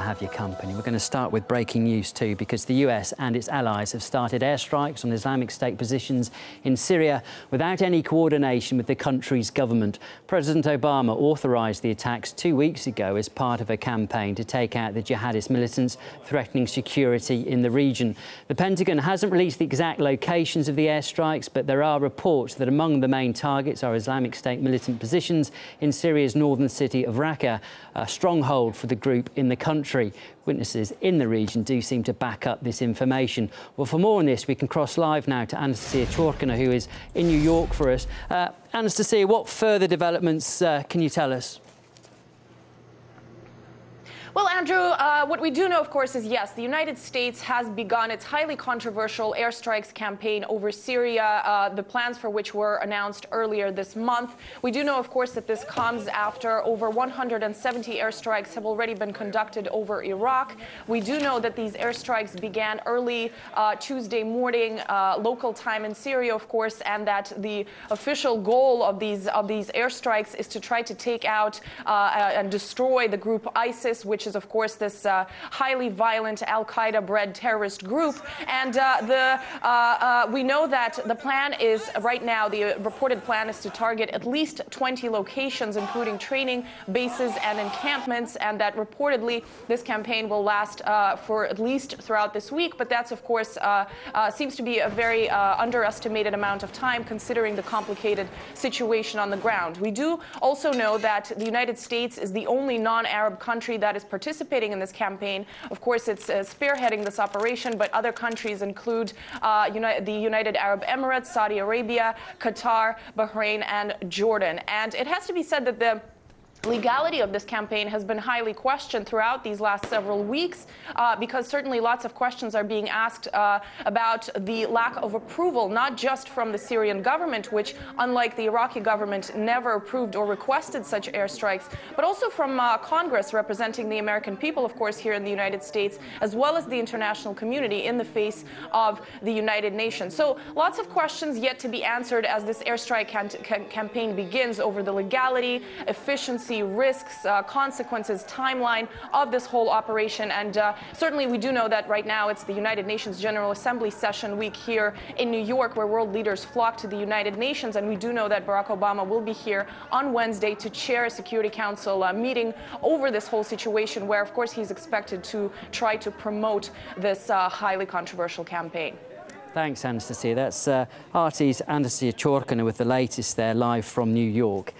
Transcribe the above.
Have your company. We're going to start with breaking news too, because the US and its allies have started airstrikes on Islamic State positions in Syria without any coordination with the country's government. President Obama authorised the attacks 2 weeks ago as part of a campaign to take out the jihadist militants threatening security in the region. The Pentagon hasn't released the exact locations of the airstrikes, but there are reports that among the main targets are Islamic State militant positions in Syria's northern city of Raqqa, a stronghold for the group in the country. Witnesses in the region do seem to back up this information. Well, for more on this, we can cross live now to Anastasia Chorkina, who is in New York for us. Anastasia, what further developments can you tell us? Well, Andrew, what we do know, of course, is yes, the United States has begun its highly controversial airstrikes campaign over Syria, the plans for which were announced earlier this month. We do know, of course, that this comes after over 170 airstrikes have already been conducted over Iraq. We do know that these airstrikes began early Tuesday morning, local time in Syria, of course, and that the official goal of these airstrikes is to try to take out and destroy the group ISIS, which is, of course, this highly violent al-Qaeda-bred terrorist group. And we know that the plan is, right now, the reported plan is to target at least 20 locations, including training bases and encampments, and that reportedly this campaign will last for at least throughout this week. But that's, of course, seems to be a very underestimated amount of time, considering the complicated situation on the ground. We do also know that the United States is the only non-Arab country that is participating in this campaign. Of course, it's spearheading this operation, but other countries include the United Arab Emirates, Saudi Arabia, Qatar, Bahrain, and Jordan. And it has to be said that the legality of this campaign has been highly questioned throughout these last several weeks, because certainly lots of questions are being asked about the lack of approval, not just from the Syrian government, which, unlike the Iraqi government, never approved or requested such airstrikes, but also from Congress, representing the American people, of course, here in the United States, as well as the international community in the face of the United Nations. So lots of questions yet to be answered as this airstrike campaign begins over the legality, efficiency, risks, consequences, timeline of this whole operation. And certainly we do know that right now it's the United Nations General Assembly session week here in New York, where world leaders flock to the United Nations. And we do know that Barack Obama will be here on Wednesday to chair a Security Council meeting over this whole situation, where, of course, he's expected to try to promote this highly controversial campaign. Thanks, Anastasia. That's RT's Anastasia Chorkina with the latest there, live from New York.